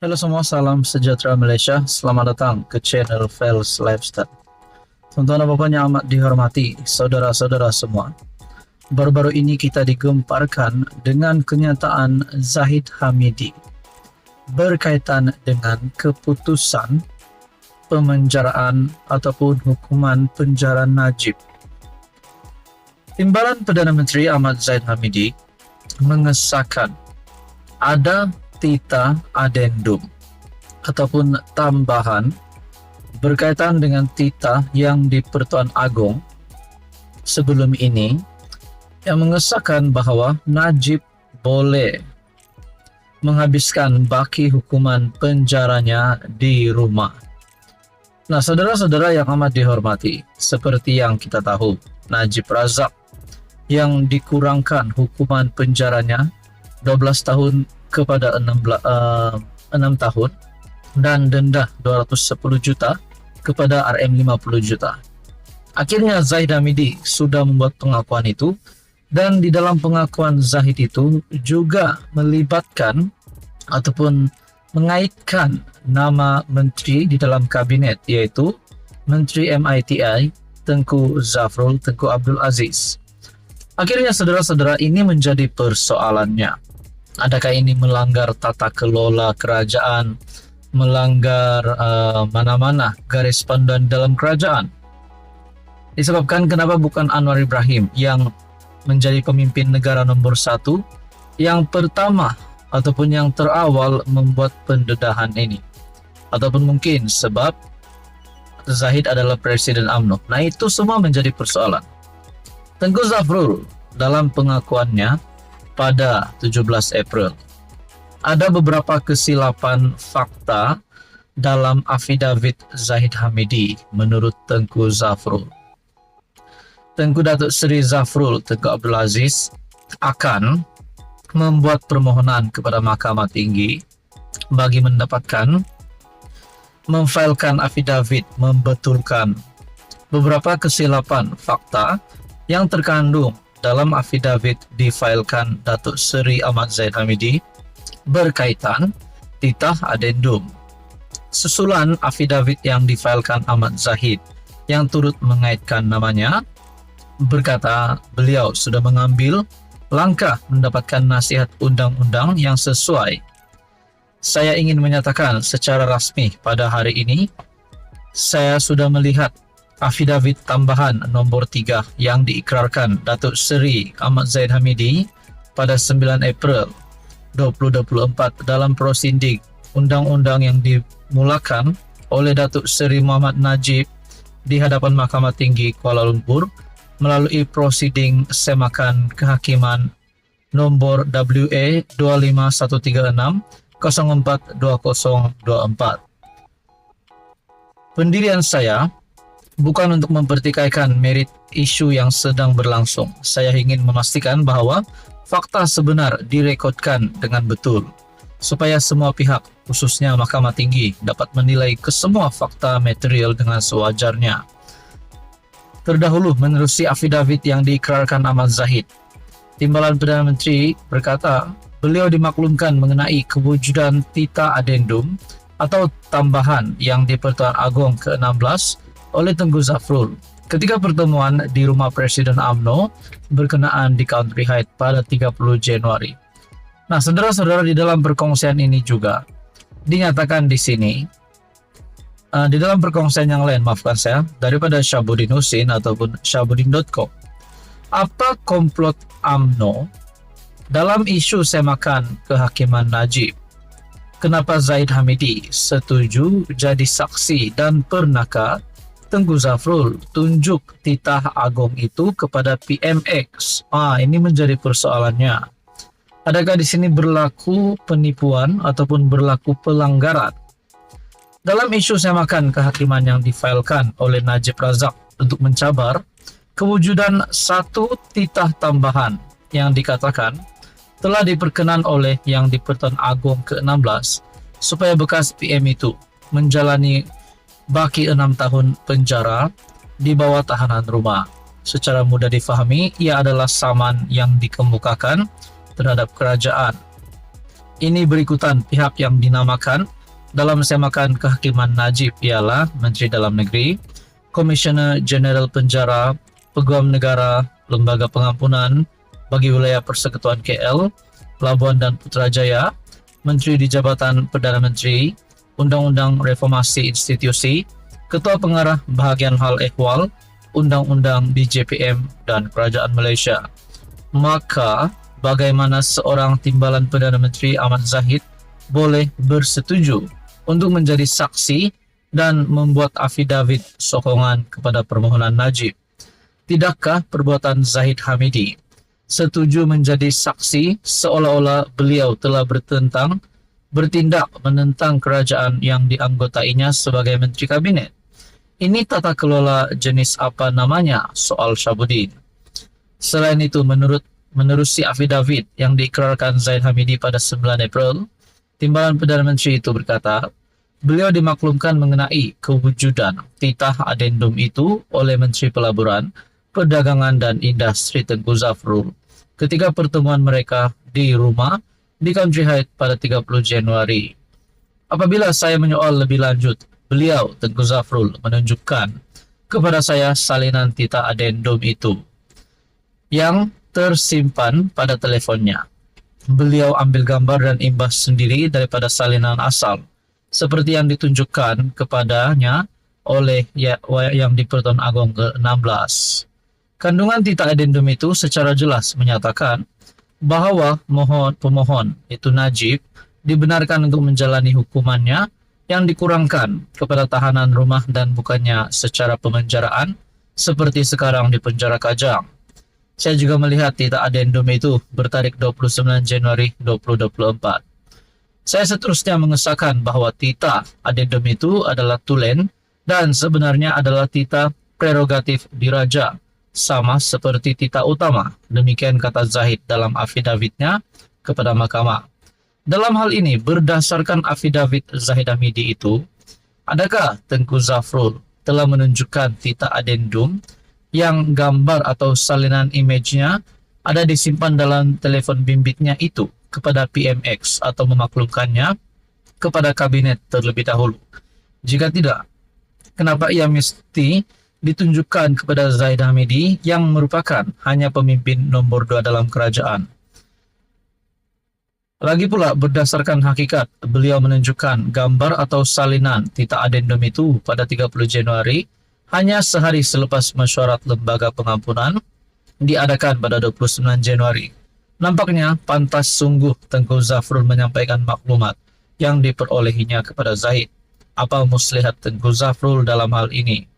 Halo semua, salam sejahtera Malaysia. Selamat datang ke channel Fels Lifestyle. Tuan-tuan dan puan yang amat dihormati, saudara-saudara semua. Baru-baru ini kita digemparkan dengan kenyataan Zahid Hamidi berkaitan dengan keputusan pemenjaraan ataupun hukuman penjara Najib. Timbalan Perdana Menteri Ahmad Zahid Hamidi mengesahkan ada tita addendum ataupun tambahan berkaitan dengan tita yang di Pertuan Agong sebelum ini yang mengesahkan bahawa Najib boleh menghabiskan baki hukuman penjaranya di rumah. Nah, saudara-saudara yang amat dihormati, seperti yang kita tahu, Najib Razak yang dikurangkan hukuman penjaranya 12 tahun kepada 6 tahun dan denda 210 juta kepada RM 50 juta. Akhirnya Zahid Hamidi sudah membuat pengakuan itu, dan di dalam pengakuan Zahid itu juga melibatkan ataupun mengaitkan nama menteri di dalam kabinet, yaitu Menteri MITI Tengku Zafrul Tengku Abdul Aziz. Akhirnya saudara-saudara, ini menjadi persoalannya. Adakah ini melanggar tata kelola kerajaan, melanggar mana-mana garis panduan dalam kerajaan? Disebabkan kenapa bukan Anwar Ibrahim yang menjadi pemimpin negara nombor 1 yang pertama ataupun yang terawal membuat pendedahan ini? Ataupun mungkin sebab Zahid adalah Presiden UMNO. Nah, itu semua menjadi persoalan. Tengku Zafrul dalam pengakuannya pada 17 April, ada beberapa kesilapan fakta dalam afidavit Zahid Hamidi menurut Tengku Zafrul. Tengku Datuk Seri Zafrul Tengku Abdul Aziz akan membuat permohonan kepada Mahkamah Tinggi bagi mendapatkan memfailkan afidavit membetulkan beberapa kesilapan fakta yang terkandung dalam afidavit difailkan Datuk Seri Ahmad Zahid Hamidi berkaitan titah addendum. Susulan afidavit yang difailkan Ahmad Zahid yang turut mengaitkan namanya berkata beliau sudah mengambil langkah mendapatkan nasihat undang-undang yang sesuai. Saya ingin menyatakan secara rasmi pada hari ini, saya sudah melihat afidavit tambahan nombor 3 yang diikrarkan Datuk Seri Ahmad Zahid Hamidi pada 9 April 2024 dalam prosindik undang-undang yang dimulakan oleh Datuk Seri Muhammad Najib di hadapan Mahkamah Tinggi Kuala Lumpur melalui prosiding semakan kehakiman nombor WA 25136 042024. Pendirian saya bukan untuk mempertikaikan merit isu yang sedang berlangsung. Saya ingin memastikan bahawa fakta sebenar direkodkan dengan betul, supaya semua pihak, khususnya Mahkamah Tinggi, dapat menilai kesemua fakta material dengan sewajarnya. Terdahulu, menerusi afidavit yang diikrarkan Ahmad Zahid, Timbalan Perdana Menteri berkata beliau dimaklumkan mengenai kewujudan tita addendum atau tambahan yang di Pertuan Agong ke-16 oleh Tengku Zafrul ketika pertemuan di rumah Presiden UMNO berkenaan di Country Heights pada 30 Januari. Nah, saudara-saudara, di dalam perkongsian ini juga dinyatakan di sini, di dalam perkongsian yang lain, maafkan saya, daripada Syahbudin Husin ataupun syahbudin.com, apa komplot UMNO dalam isu semakan kehakiman Najib? Kenapa Zahid Hamidi setuju jadi saksi, dan pernahkah Tengku Zafrul tunjuk titah agong itu kepada PMX? Ini menjadi persoalannya. Adakah di sini berlaku penipuan ataupun berlaku pelanggaran? Dalam isu semakan kehakiman yang difailkan oleh Najib Razak untuk mencabar kewujudan satu titah tambahan yang dikatakan telah diperkenan oleh yang di Pertuan Agong ke-16 supaya bekas PM itu menjalani baki 6 tahun penjara di bawah tahanan rumah. Secara mudah difahami, ia adalah saman yang dikemukakan terhadap kerajaan. Ini berikutan pihak yang dinamakan dalam semakan kehakiman Najib ialah Menteri Dalam Negeri, Komisioner Jeneral Penjara, Peguam Negara, Lembaga Pengampunan bagi Wilayah Persekutuan KL, Pelabuhan dan Putrajaya, Menteri di Jabatan Perdana Menteri, Undang-Undang Reformasi Institusi, Ketua Pengarah Bahagian Hal Ehwal, Undang-Undang DJPM dan Kerajaan Malaysia. Maka, bagaimana seorang timbalan Perdana Menteri Ahmad Zahid boleh bersetuju untuk menjadi saksi dan membuat afidavit sokongan kepada permohonan Najib? Tidakkah perbuatan Zahid Hamidi setuju menjadi saksi seolah-olah beliau telah bertindak menentang kerajaan yang dianggotainya sebagai Menteri Kabinet? Ini tata kelola jenis apa namanya soal Syabudin? Selain itu, menerusi afidavit yang diikrarkan Zahid Hamidi pada 9 April, timbalan Perdana Menteri itu berkata, beliau dimaklumkan mengenai kewujudan titah adendum itu oleh Menteri Pelaburan, Perdagangan dan Industri Tengku Zafrul ketika pertemuan mereka di rumah di Country Heights pada 30 Januari. Apabila saya menyoal lebih lanjut, beliau Tengku Zafrul menunjukkan kepada saya salinan titah adendum itu yang tersimpan pada teleponnya. Beliau ambil gambar dan imbas sendiri daripada salinan asal, seperti yang ditunjukkan kepadanya oleh yang di Pertuan Agong ke-16. Kandungan titah adendum itu secara jelas menyatakan bahwa pemohon itu Najib dibenarkan untuk menjalani hukumannya yang dikurangkan kepada tahanan rumah dan bukannya secara pemenjaraan seperti sekarang di penjara Kajang. Saya juga melihat titah adendum itu bertarik 29 Januari 2024. Saya seterusnya mengesahkan bahwa titah adendum itu adalah tulen dan sebenarnya adalah titah prerogatif diraja, sama seperti titah utama. Demikian kata Zahid dalam afidavitnya kepada mahkamah. Dalam hal ini, berdasarkan afidavit Zahid Hamidi itu, adakah Tengku Zafrul telah menunjukkan titah adendum yang gambar atau salinan image-nya ada disimpan dalam telepon bimbitnya itu kepada PMX atau memaklumkannya kepada kabinet terlebih dahulu? Jika tidak, kenapa ia mesti ditunjukkan kepada Zahid Hamidi yang merupakan hanya pemimpin nomor 2 dalam kerajaan? Lagi pula, berdasarkan hakikat, beliau menunjukkan gambar atau salinan titah adendum itu pada 30 Januari hanya sehari selepas mesyuarat Lembaga Pengampunan diadakan pada 29 Januari. Nampaknya pantas sungguh Tengku Zafrul menyampaikan maklumat yang diperolehinya kepada Zahid. Apa muslihat Tengku Zafrul dalam hal ini?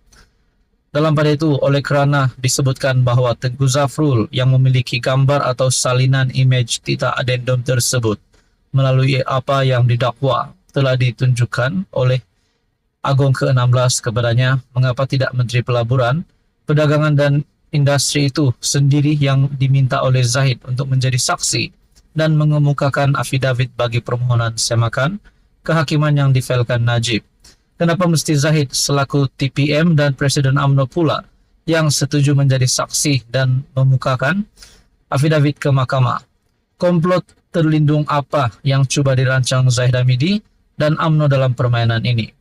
Dalam pada itu, oleh kerana disebutkan bahwa Tengku Zafrul yang memiliki gambar atau salinan image titah adendum tersebut melalui apa yang didakwa telah ditunjukkan oleh Agong ke-16 kepadanya, mengapa tidak Menteri Pelaburan, Perdagangan dan Industri itu sendiri yang diminta oleh Zahid untuk menjadi saksi dan mengemukakan afidavit bagi permohonan semakan kehakiman yang difailkan Najib? Kenapa mesti Zahid selaku TPM dan Presiden UMNO pula yang setuju menjadi saksi dan memukakan afidavit ke mahkamah? Komplot terlindung apa yang cuba dirancang Zahid Hamidi dan UMNO dalam permainan ini?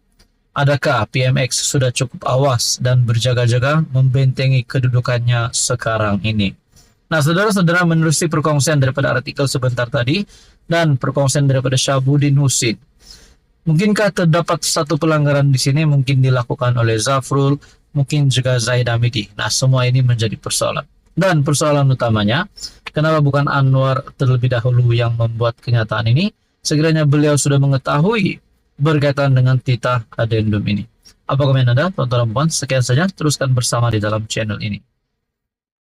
Adakah PMX sudah cukup awas dan berjaga-jaga membentengi kedudukannya sekarang ini? Nah, saudara-saudara, menerusi perkongsian daripada artikel sebentar tadi dan perkongsian daripada Syabudin Husin, mungkinkah terdapat satu pelanggaran di sini mungkin dilakukan oleh Zafrul, mungkin juga Zahid Hamidi? Nah, semua ini menjadi persoalan. Dan persoalan utamanya, kenapa bukan Anwar terlebih dahulu yang membuat kenyataan ini? Sekiranya beliau sudah mengetahui berkaitan dengan titah adendum ini. Apa komen Anda, tonton Sekian saja, teruskan bersama di dalam channel ini.